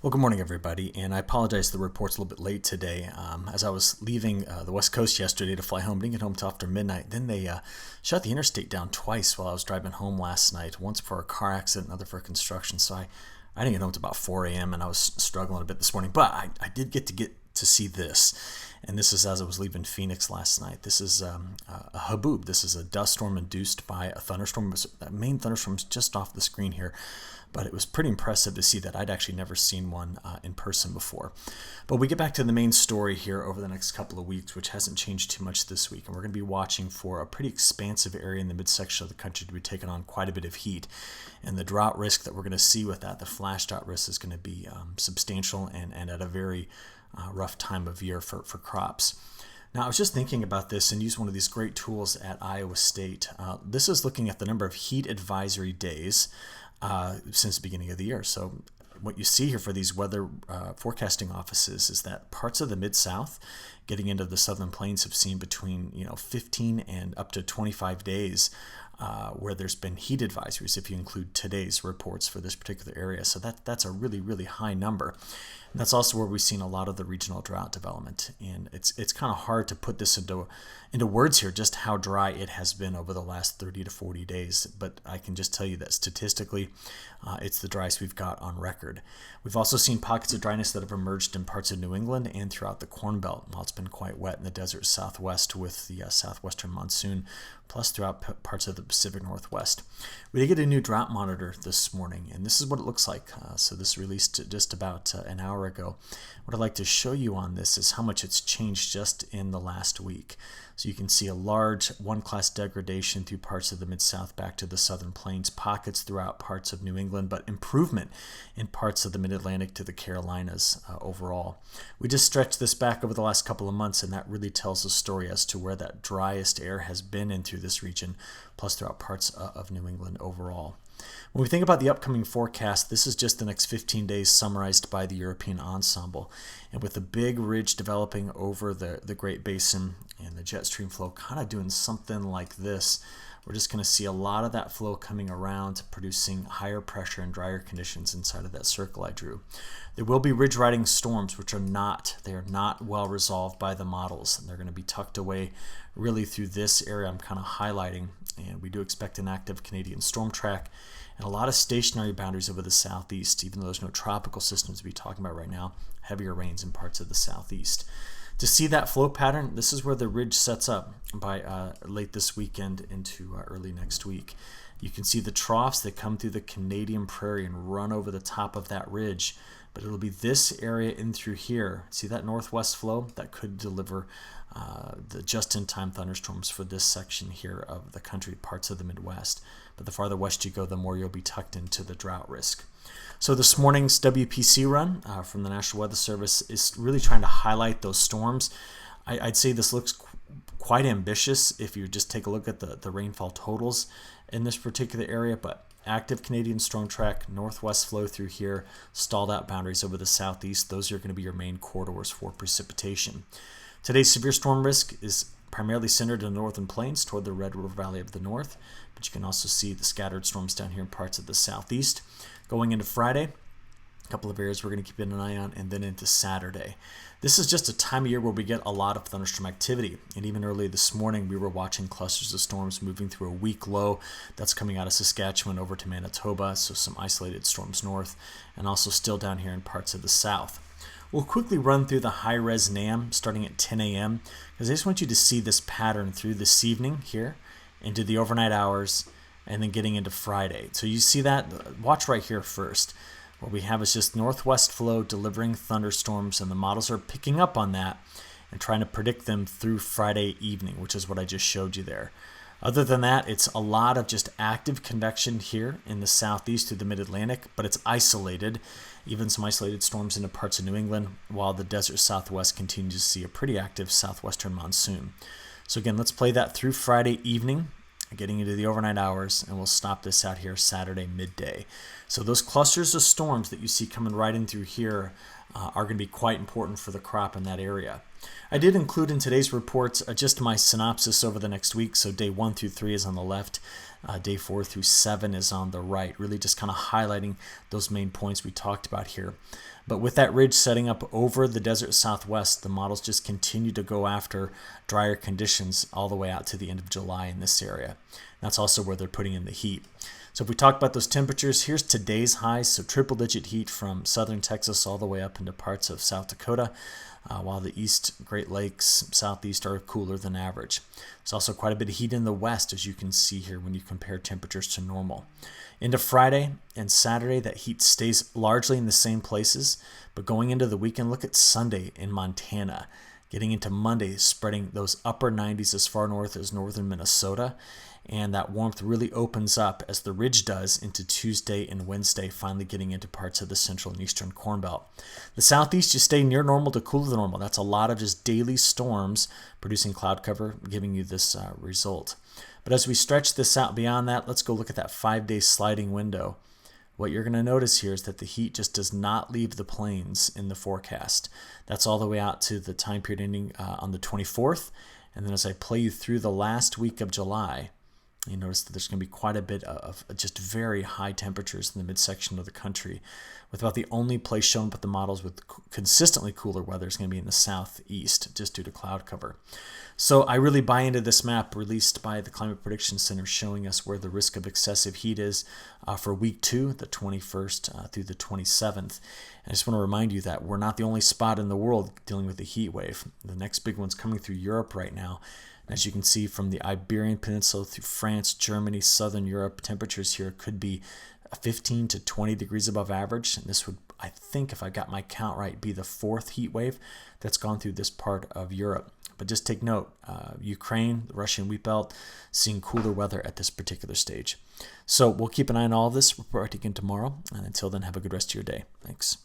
Well, good morning, everybody, and I apologize the report's a little bit late today. As I was leaving the West Coast yesterday to fly home, didn't get home till after midnight. Then they shut the interstate down twice while I was driving home last night, once for a car accident, another for construction. So I didn't get home till about 4 a.m., and I was struggling a bit this morning. But I did get to see this, and this is as I was leaving Phoenix last night. This is a haboob. This is a dust storm induced by a thunderstorm. That main thunderstorm is just off the screen here, but it was pretty impressive to see that. I'd actually never seen one in person before. But we get back to the main story here over the next couple of weeks, which hasn't changed too much this week, and we're going to be watching for a pretty expansive area in the midsection of the country to be taking on quite a bit of heat. And the drought risk that we're going to see with that, the flash drought risk, is going to be substantial and at a very rough time of year for crops. Now, I was just thinking about this and used one of these great tools at Iowa State. This is looking at the number of heat advisory days since the beginning of the year. So what you see here for these weather forecasting offices is that parts of the Mid-South getting into the Southern Plains have seen between 15 and up to 25 days where there's been heat advisories if you include today's reports for this particular area. So that's a really, really high number. And that's also where we've seen a lot of the regional drought development. And it's kind of hard to put this into words here, just how dry it has been over the last 30 to 40 days. But I can just tell you that statistically, it's the driest we've got on record. We've also seen pockets of dryness that have emerged in parts of New England and throughout the Corn Belt, while it's been quite wet in the desert southwest with the southwestern monsoon, plus throughout parts of the Pacific Northwest. We did get a new drought monitor this morning, and this is what it looks like. So this released just about an hour ago. What I'd like to show you on this is how much it's changed just in the last week. So you can see a large one-class degradation through parts of the Mid-South back to the Southern Plains, pockets throughout parts of New England, but improvement in parts of the Mid-Atlantic to the Carolinas overall. We just stretched this back over the last couple of months, and that really tells a story as to where that driest air has been in through this region, plus throughout parts of New England overall. When we think about the upcoming forecast, this is just the next 15 days summarized by the European ensemble. And with the big ridge developing over the Great Basin and the jet stream flow kind of doing something like this, we're just going to see a lot of that flow coming around, producing higher pressure and drier conditions inside of that circle I drew. There will be ridge riding storms, which are not well resolved by the models. And they're going to be tucked away really through this area I'm kind of highlighting. And we do expect an active Canadian storm track and a lot of stationary boundaries over the southeast, even though there's no tropical systems to be talking about right now, heavier rains in parts of the southeast. To see that flow pattern, this is where the ridge sets up by late this weekend into early next week. You can see the troughs that come through the Canadian prairie and run over the top of that ridge, but it'll be this area in through here. See that northwest flow? That could deliver the just-in-time thunderstorms for this section here of the country, parts of the Midwest. But the farther west you go, the more you'll be tucked into the drought risk. So this morning's WPC run from the National Weather Service is really trying to highlight those storms. I'd say this looks quite ambitious if you just take a look at the rainfall totals in this particular area, but active Canadian storm track, northwest flow through here, stalled out boundaries over the southeast. Those are going to be your main corridors for precipitation. Today's severe storm risk is primarily centered in the northern plains toward the Red River Valley of the north, but you can also see the scattered storms down here in parts of the southeast. Going into Friday, a couple of areas we're going to keep an eye on, and then into Saturday. This is just a time of year where we get a lot of thunderstorm activity, and even early this morning we were watching clusters of storms moving through a weak low that's coming out of Saskatchewan over to Manitoba, so some isolated storms north, and also still down here in parts of the south. We'll quickly run through the high-res NAM starting at 10 a.m. because I just want you to see this pattern through this evening here into the overnight hours and then getting into Friday. So you see that? Watch right here first. What we have is just northwest flow delivering thunderstorms, and the models are picking up on that and trying to predict them through Friday evening, which is what I just showed you there. Other than that, it's a lot of just active convection here in the southeast to the mid-Atlantic, but it's isolated, even some isolated storms into parts of New England, while the desert southwest continues to see a pretty active southwestern monsoon. So again, let's play that through Friday evening, getting into the overnight hours, and we'll stop this out here Saturday midday. So those clusters of storms that you see coming right in through here, are going to be quite important for the crop in that area. I did include in today's reports just my synopsis over the next week. So day 1 through 3 is on the left. Day 4 through 7 is on the right, really just kind of highlighting those main points we talked about here. But with that ridge setting up over the desert southwest, the models just continue to go after drier conditions all the way out to the end of July in this area. That's also where they're putting in the heat. So if we talk about those temperatures, here's today's highs. So triple-digit heat from southern Texas all the way up into parts of South Dakota, while the east, Great Lakes, southeast are cooler than average. There's also quite a bit of heat in the west, as you can see here when you compare temperatures to normal. Into Friday and Saturday, that heat stays largely in the same places, but going into the weekend, look at Sunday in Montana. Getting into Monday, spreading those upper 90s as far north as northern Minnesota. And that warmth really opens up as the ridge does into Tuesday and Wednesday, finally getting into parts of the central and eastern Corn Belt. The southeast, you stay near normal to cooler than normal. That's a lot of just daily storms producing cloud cover, giving you this result. But as we stretch this out beyond that, let's go look at that 5-day sliding window. What you're going to notice here is that the heat just does not leave the plains in the forecast. That's all the way out to the time period ending on the 24th. And then as I play you through the last week of July, you notice that there's going to be quite a bit of just very high temperatures in the midsection of the country, with about the only place shown but the models with consistently cooler weather is going to be in the southeast, just due to cloud cover. So I really buy into this map released by the Climate Prediction Center, showing us where the risk of excessive heat is for week 2, the 21st through the 27th. I just want to remind you that we're not the only spot in the world dealing with a heat wave. The next big one's coming through Europe right now. As you can see from the Iberian Peninsula through France, Germany, Southern Europe, temperatures here could be 15 to 20 degrees above average. And this would, I think, if I got my count right, be the 4th heat wave that's gone through this part of Europe. But just take note, Ukraine, the Russian wheat belt, seeing cooler weather at this particular stage. So we'll keep an eye on all of this. Report again tomorrow. And until then, have a good rest of your day. Thanks.